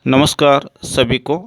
नमस्कार सभी को।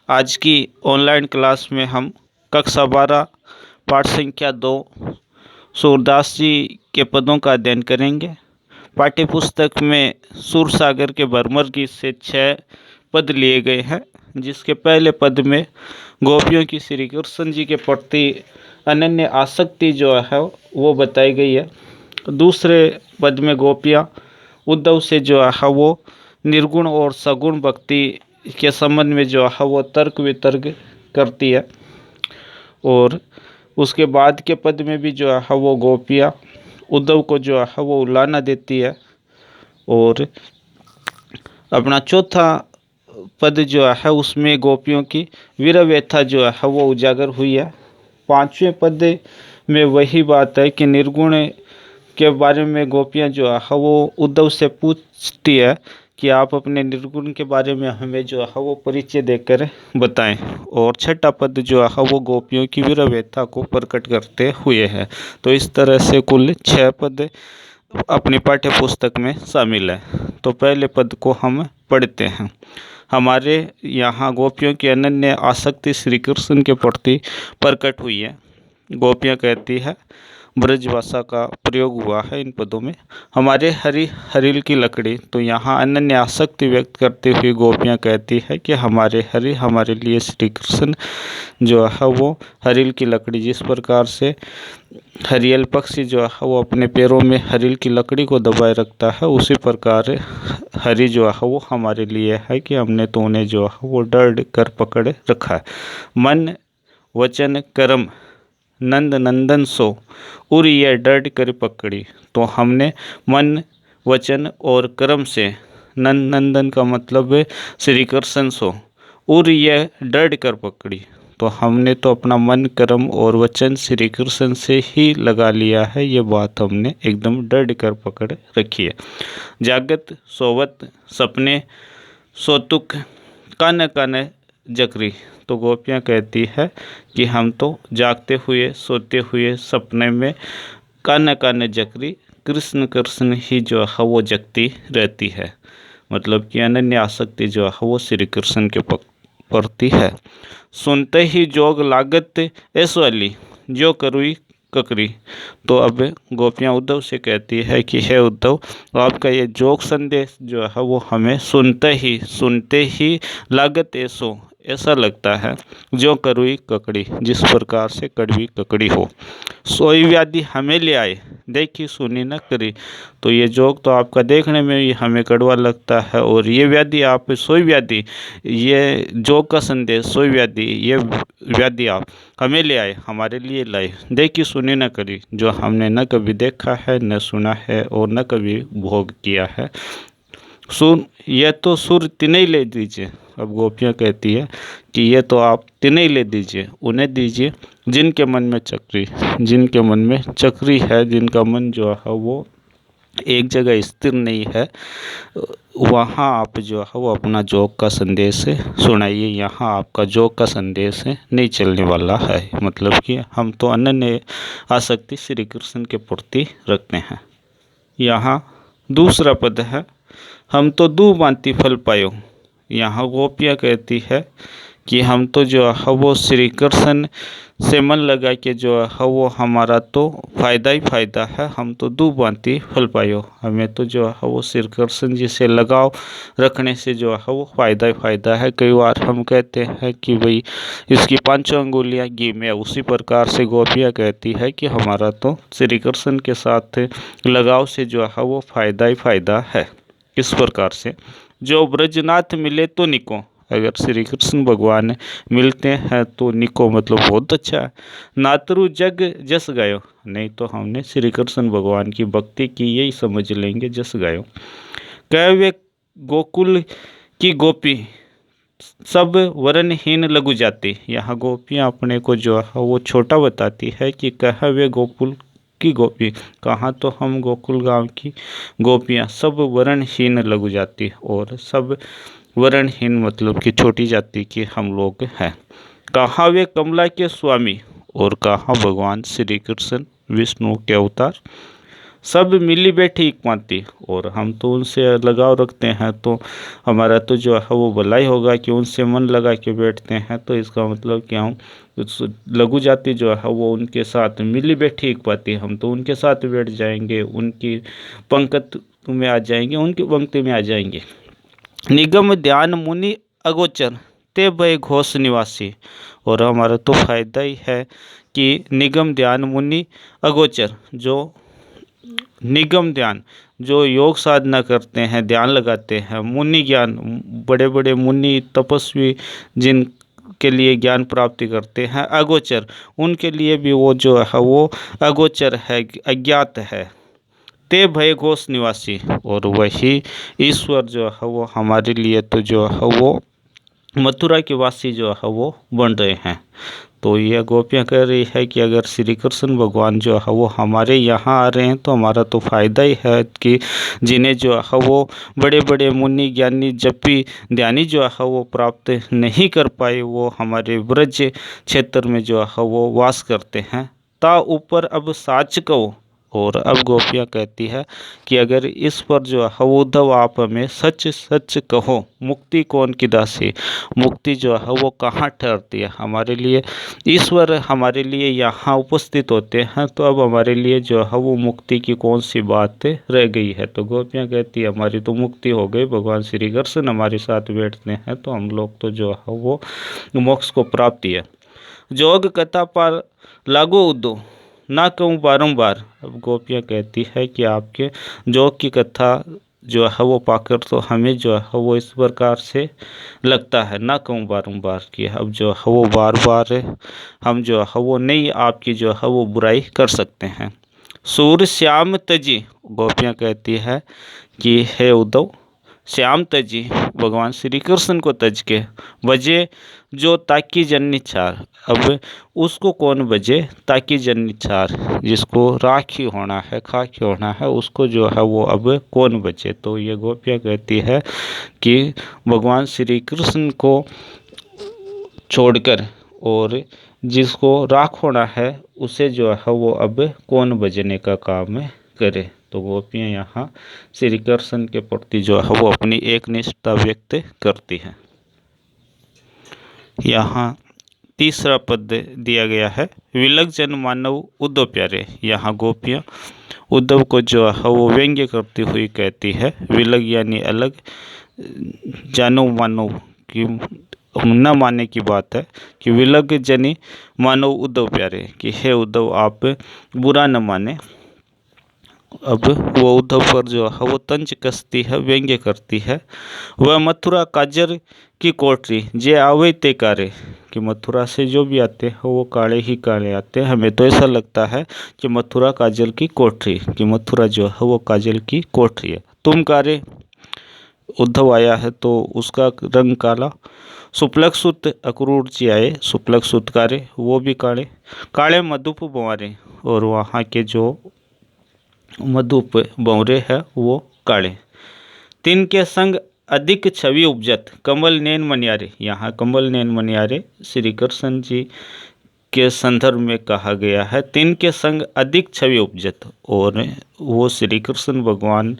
आज की ऑनलाइन क्लास में हम कक्षा 12 पाठ संख्या 2 सूरदास जी के पदों का अध्ययन करेंगे। पाठ्य पुस्तक में सूरसागर के भरमर गीत से 6 पद लिए गए हैं, जिसके पहले पद में गोपियों की श्री कृष्ण जी के प्रति अनन्य आसक्ति जो है वो बताई गई है। दूसरे पद में गोपियाँ उद्धव से जो है वो निर्गुण और सगुण भक्ति के संबंध में जो है वो तर्क वितर्क करती है। और उसके बाद के पद में भी जो है वो गोपियाँ उद्धव को जो है वो उलाहना देती है। और अपना चौथा पद जो है उसमें गोपियों की वीर व्यथा जो है वो उजागर हुई है। पांचवें पद में वही बात है कि निर्गुण के बारे में गोपियाँ जो है वो उद्धव से पूछती है कि आप अपने निर्गुण के बारे में हमें जो है वो परिचय देकर बताएं। और छठा पद जो है वो गोपियों की वीर व्यथा को प्रकट करते हुए है। तो इस तरह से कुल 6 पद अपनी पाठ्य पुस्तक में शामिल है। तो पहले पद को हम पढ़ते हैं। हमारे यहाँ गोपियों की अनन्य आसक्ति श्री कृष्ण के प्रति प्रकट हुई है। गोपियाँ कहती है, ब्रजभाषा का प्रयोग हुआ है इन पदों में। हमारे हरिल की लकड़ी, तो यहाँ अनन्य आसक्ति व्यक्त करते हुए गोपियाँ कहती है कि हमारे हरि हमारे लिए श्री कृष्ण जो है वो हरिल की लकड़ी, जिस प्रकार से हरियल पक्षी जो है वो अपने पैरों में हरिल की लकड़ी को दबाए रखता है, उसी प्रकार हरि जो है वो हमारे लिए है कि हमने तो उन्हें जो है वो डर कर पकड़ रखा है। मन वचन कर्म नंद नंदन सो उर ये डर कर पकड़ी। तो हमने मन वचन और कर्म से, नंद नंदन का मतलब है श्री कृष्ण सो, उर ये डर कर पकड़ी। तो हमने तो अपना मन कर्म और वचन श्री कृष्ण से ही लगा लिया है, ये बात हमने एकदम डर कर पकड़ रखी है। जागत सोवत सपने सोतुक कान कान जकरी। तो गोपियाँ कहती है कि हम तो जागते हुए सोते हुए सपने में कान कान जकरी, कृष्ण कृष्ण ही जो है वो जगती रहती है। मतलब कि अनन्य आसक्ति जो है वो श्री कृष्ण के प्रति है। सुनते ही जोग लागत ऐसो अली जो करुई ककरी। तो अब गोपियाँ उद्धव से कहती है कि हे उद्धव, आपका ये जोग संदेश जो है वो हमें सुनते ही लागत ऐसा लगता है जो करुई ककड़ी, जिस प्रकार से कड़वी ककड़ी हो। सोई व्याधि हमें ले आए देखी सुनी न करी। तो ये जोग तो आपका देखने में भी हमें कड़वा लगता है, और ये व्याधि आप सोई व्याधि, ये जोग का संदेश सोई व्याधि, ये व्याधि आप हमें ले आए, हमारे लिए लाए, देखी सुनी न करी, जो हमने न कभी देखा है न सुना है और न कभी भोग किया है। सुन ये तो सुर तिनई ले दीजिए। अब गोपियाँ कहती है कि ये तो आप तिनई ले दीजिए, उन्हें दीजिए जिनके मन में चक्री, जिनके मन में चक्री है, जिनका मन जो है वो एक जगह स्थिर नहीं है, वहाँ आप जो है वो अपना जोग का संदेश सुनाइए। यहाँ आपका जोग का संदेश नहीं चलने वाला है। मतलब कि हम तो अनन्य आसक्ति श्री कृष्ण के प्रति रखते हैं। यहाँ दूसरा पद है, हम तो दू भांति फल पायो। यहाँ गोपियाँ कहती है कि हम तो जो है वो श्री कृष्ण से मन लगा के जो है वो हमारा तो फ़ायदा ही फ़ायदा है, हम तो दू भांति फल पायो। हमें तो जो है वो श्री कृष्ण जी से लगाव रखने से जो है वो फ़ायदा ही फ़ायदा है। कई बार हम कहते हैं कि भाई इसकी 5 अंगुलियाँ घी में, उसी प्रकार से गोपियाँ कहती है कि हमारा तो श्री कृष्ण के साथ लगाव से जो है वो फ़ायदा ही फ़ायदा है। इस प्रकार से जो ब्रजनाथ मिले तो निको, अगर श्री कृष्ण भगवान मिलते हैं तो निको मतलब बहुत अच्छा है। नातरु जग जस गायो, नहीं तो हमने श्री कृष्ण भगवान की भक्ति की, यही समझ लेंगे जस गायो। कहवे गोकुल की गोपी सब वर्णहीन लघु जाती। यहाँ गोपियाँ अपने को जो है वो छोटा बताती है कि कहवे गोकुल की गोपी, कहाँ तो हम गोकुल गांव की गोपियाँ सब वर्णहीन लघु जाति, और सब वर्णहीन मतलब कि छोटी जाति के हम लोग हैं। कहाँ वे कमला के स्वामी, और कहाँ भगवान श्री कृष्ण विष्णु के अवतार। सब मिली बैठी एक माती, और हम तो उनसे लगाव रखते हैं तो हमारा तो जो है वो भलाई होगा कि उनसे मन लगा के बैठते हैं। तो इसका मतलब कि हम लघु जाति जो है वो उनके साथ मिली बैठी एक पाती, हम तो उनके साथ बैठ जाएंगे, उनकी पंक्ति में आ जाएंगे, उनकी पंक्ति में आ जाएंगे। निगम ध्यान मुनि अगोचर ते भय घोष निवासी, और हमारा तो फायदा ही है कि निगम ध्यान मुनि अगोचर, जो निगम ध्यान, जो योग साधना करते हैं, ध्यान लगाते हैं, मुनि ज्ञान, बड़े बड़े मुनि तपस्वी जिन के लिए ज्ञान प्राप्ति करते हैं, अगोचर, उनके लिए भी वो जो है वो अगोचर है, अज्ञात है। ते भय घोष निवासी, और वही ईश्वर जो है वो हमारे लिए तो जो है वो मथुरा के वासी जो है वो बन रहे हैं। तो यह गोपियाँ कह रही है कि अगर श्री कृष्ण भगवान जो है वो हमारे यहाँ आ रहे हैं तो हमारा तो फ़ायदा ही है कि जिन्हें जो है वो बड़े बड़े मुनि ज्ञानी जपी ध्यानी जो है वो प्राप्त नहीं कर पाए, वो हमारे ब्रज क्षेत्र में जो है वो वास करते हैं। ता ऊपर अब साच कहो, और अब गोपियाँ कहती है कि अगर इस पर जो है उद्धव आप हमें सच सच कहो, मुक्ति कौन की दासी, मुक्ति जो है वो कहाँ ठहरती है हमारे लिए, ईश्वर हमारे लिए यहाँ उपस्थित होते हैं, तो अब हमारे लिए जो है वो मुक्ति की कौन सी बात रह गई है। तो गोपियाँ कहती है हमारी तो मुक्ति हो गई, भगवान श्री कृष्ण हमारे साथ बैठते हैं तो हम लोग तो जो है वो मोक्ष को प्राप्ति है। जोग कथा पर लागो उदो ना कहूँ बारंबार, अब गोपियाँ कहती है कि आपके जोग की कथा जो है वो पाकर तो हमें जो है वो इस प्रकार से लगता है, ना कहूँ बारंबार कि अब जो है वो बार बार हम जो है वो नहीं आपकी जो है वो बुराई कर सकते हैं। सूर श्याम तजी, गोपियाँ कहती है कि हे उद्धव, श्याम तजी, भगवान श्री कृष्ण को तज के, बजे जो ताकि जन्नी चार, अब उसको कौन बजे, ताकि जन्नी चार, जिसको राखी होना है, खाकी होना है, उसको जो है वो अब कौन बचे। तो ये गोपियाँ कहती है कि भगवान श्री कृष्ण को छोड़कर और जिसको राख होना है उसे जो है वो अब कौन बजने का काम करे। तो गोपियाँ यहाँ श्री कृष्ण के प्रति जो है वो अपनी एक निष्ठा व्यक्त करती है। यहाँ तीसरा पद दिया गया है, विलग जन मानव उद्धव प्यारे। यहाँ गोपियाँ उद्धव को जो है वो व्यंग्य करती हुई कहती है, विलग यानी अलग, जानो मानो कि न मानने की बात है, कि विलग जनी मानव उद्धव प्यारे, कि हे उद्धव आप बुरा न माने। अब वो उद्धव पर जो है वो तंज कसती है, व्यंग्य करती है। वह मथुरा काजर की कोठरी जे आवे ते कारे, कि मथुरा से जो भी आते हैं वो काले ही काले आते हैं। हमें तो ऐसा लगता है कि मथुरा काजल की कोठरी, कि मथुरा जो है वो काजल की कोठरी है। तुम कारे, उद्धव आया है तो उसका रंग काला। सुपलक सुत अक्रूर जी आए, सुपलक सुतकारे, वो भी काले। काले मधुप बंवारे, और वहाँ के जो मधुप बंवरे है वो काले। तिनके संग अधिक छवि उपजत कमल नैन मनियारे, यहाँ कमल नैन मनियारे श्री कृष्ण जी के संदर्भ में कहा गया है। तिनके संग अधिक छवि उपजत, और वो श्री कृष्ण भगवान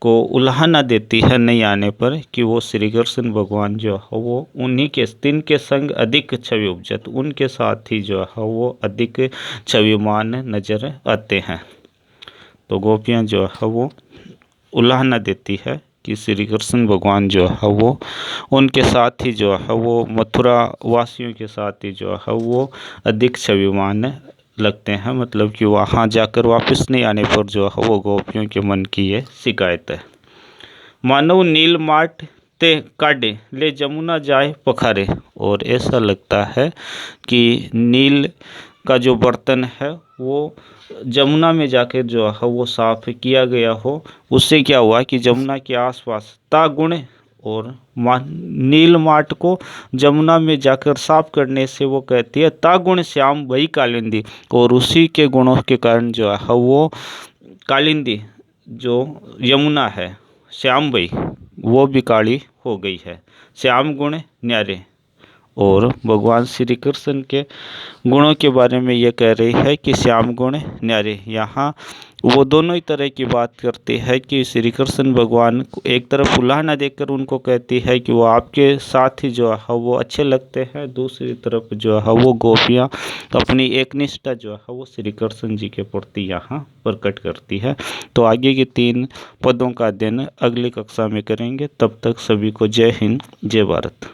को उल्हाना देती है नहीं आने पर, कि वो श्री कृष्ण भगवान जो है वो उन्हीं के तिनके संग अधिक छवि उपजत, उनके साथ ही जो है वो अधिक छविमान नजर आते हैं। तो गोपियाँ जो है वो उल्हाना देती है कि श्री कृष्ण भगवान जो है वो उनके साथ ही जो है वो मथुरा वासियों के साथ ही जो है वो अधिक छविमान लगते हैं, मतलब कि वहाँ जाकर वापस नहीं आने पर जो है वो गोपियों के मन की ये शिकायत है। मानव नील माट ते काटे ले जमुना जाए पखारे, और ऐसा लगता है कि नील का जो बर्तन है वो जमुना में जाकर जो है वो साफ किया गया हो। उससे क्या हुआ कि जमुना के आसपास तागुण, और नील माट को जमुना में जाकर साफ करने से वो कहती है तागुण श्याम वही कालिंदी, और उसी के गुणों के कारण जो है वो कालिंदी जो यमुना है श्याम वही वो भी काली हो गई है। श्याम गुण न्यारे, और भगवान श्री कृष्ण के गुणों के बारे में ये कह रही है कि श्याम गुण न्यारे। यहाँ वो दोनों ही तरह की बात करती है कि श्री कृष्ण भगवान को एक तरफ फुलाना देकर उनको कहती है कि वो आपके साथ ही जो है वो अच्छे लगते हैं, दूसरी तरफ जो है वो गोपियाँ अपनी एक निष्ठा जो है वो श्री कृष्ण जी के प्रति यहाँ प्रकट करती है। तो आगे के 3 पदों का अध्ययन अगली कक्षा में करेंगे। तब तक सभी को जय हिंद, जय भारत।